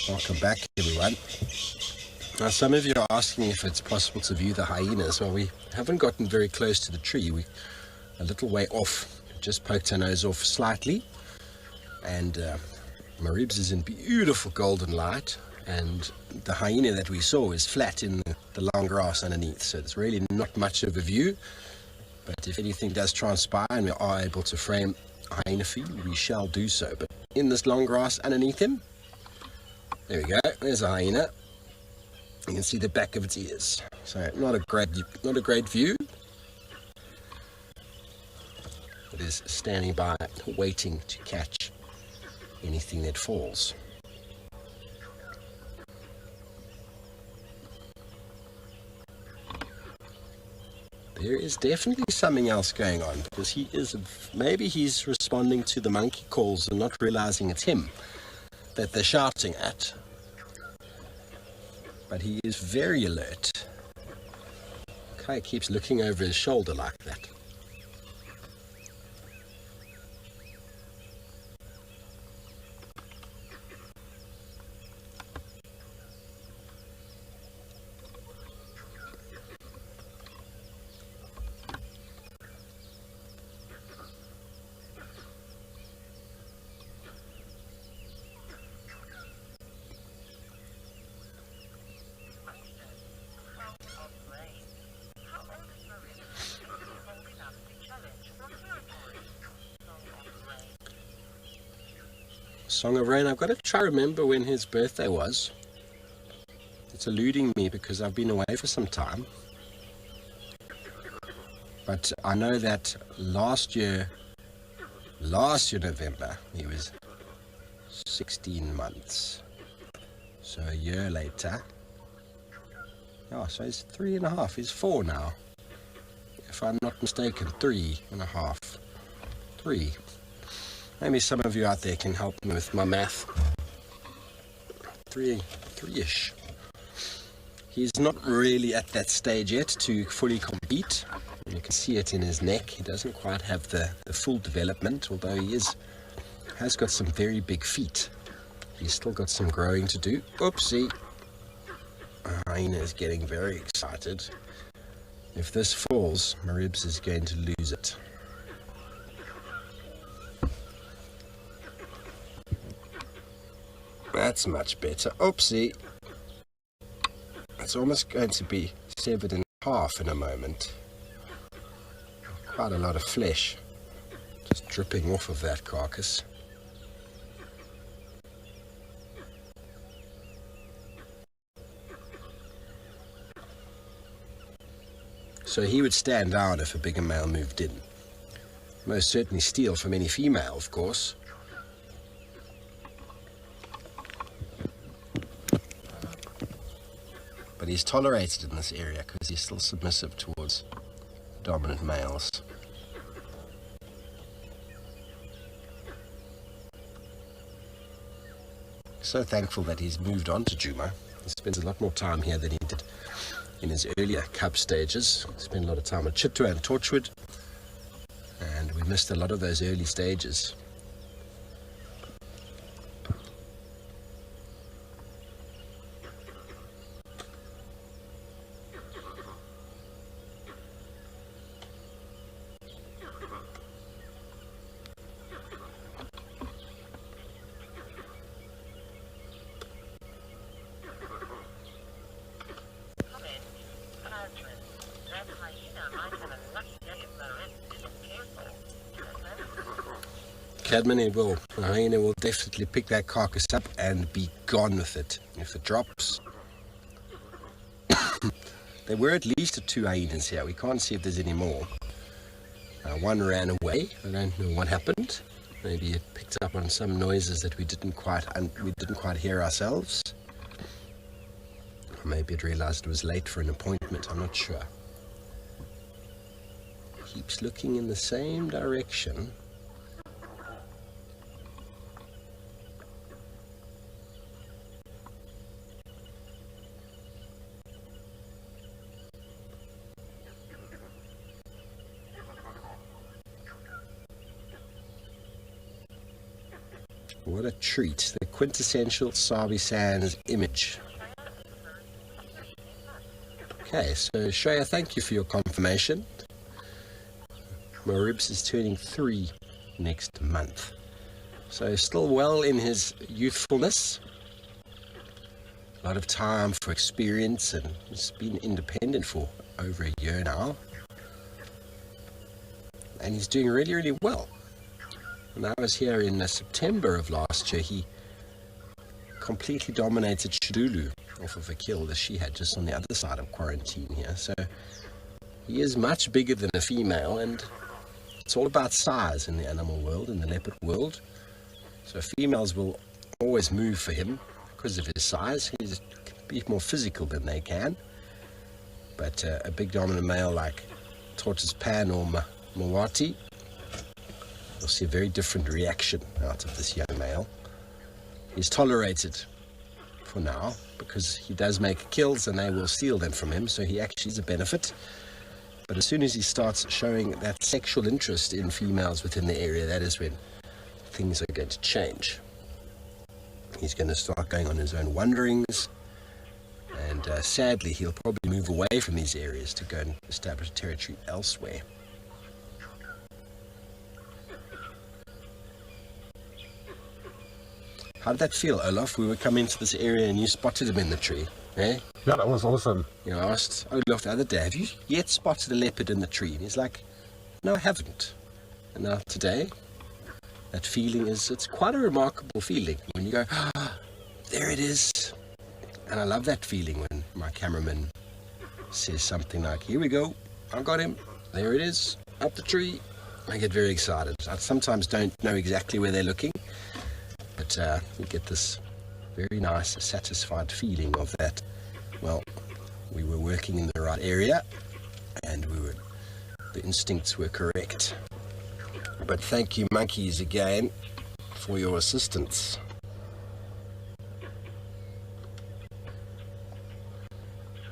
Welcome back, everyone. Now, some of you are asking if it's possible to view the hyenas. Well, we haven't gotten very close to the tree. We're a little way off. Just poked our nose off slightly. And Maribye is in beautiful golden light. And the hyena that we saw is flat in the long grass underneath. So it's really not much of a view. But if anything does transpire and we are able to frame a hyena for you, we shall do so. But in this long grass underneath him, there we go, there's a hyena. You can see the back of its ears. So not a great view. It is standing by, waiting to catch anything that falls. There is definitely something else going on, because maybe he's responding to the monkey calls and not realizing it's him that they're shouting at. But he is very alert. Okay, he keeps looking over his shoulder like that. Song of Rain. I've got to try to remember when his birthday was. It's eluding me because I've been away for some time. But I know that last year November, he was 16 months. So a year later. Oh, so he's 3.5. He's 4 now. If I'm not mistaken, 3.5. 3. Maybe some of you out there can help me with my math. 3-ish. He's not really at that stage yet to fully compete. You can see it in his neck. He doesn't quite have the full development, although he has got some very big feet. He's still got some growing to do. Oopsie. Hyena is getting very excited. If this falls, Maribye is going to lose it. That's much better. Oopsie. It's almost going to be severed in half in a moment. Quite a lot of flesh just dripping off of that carcass. So he would stand down if a bigger male moved in. Most certainly steal from any female, of course. But he's tolerated in this area because he's still submissive towards dominant males. So thankful that he's moved on to Djuma. He spends a lot more time here than he did in his earlier cub stages. He spent a lot of time at Chitwa and Torchwood, and we missed a lot of those early stages. The hyena will definitely pick that carcass up and be gone with it if it drops. There were at least 2 hyenas here. We can't see if there's any more. One ran away. I don't know what happened. Maybe it picked up on some noises that we didn't quite hear ourselves. Or maybe it realized it was late for an appointment. I'm not sure. Keeps looking in the same direction. What a treat. The quintessential Sabi Sands image. Okay, so Shreya, thank you for your confirmation. Maribye is turning 3 next month. So still well in his youthfulness. A lot of time for experience, and he's been independent for over a year now. And he's doing really, really well. When I was here in September of last year, he completely dominated Shidulu off of a kill that she had just on the other side of quarantine here. So he is much bigger than a female, and it's all about size in the animal world, in the leopard world. So females will always move for him because of his size. He's a bit more physical than they can. But a big dominant male like Tortoise Pan or Mawati, you'll see a very different reaction out of this young male. He's tolerated for now because he does make kills and they will steal them from him, so he actually is a benefit. But as soon as he starts showing that sexual interest in females within the area, that is when things are going to change. He's going to start going on his own wanderings, and sadly he'll probably move away from these areas to go and establish territory elsewhere. How did that feel, Olaf? We were coming into this area and you spotted him in the tree, eh? Yeah, that was awesome. You know, I asked Olaf the other day, have you yet spotted a leopard in the tree? And he's like, no, I haven't. And now today, that feeling it's quite a remarkable feeling when you go, ah, there it is. And I love that feeling when my cameraman says something like, here we go, I got him, there it is, up the tree. I get very excited. I sometimes don't know exactly where they're looking, but you get this very nice, satisfied feeling of that, well, we were working in the right area and the instincts were correct. But thank you, monkeys, again for your assistance.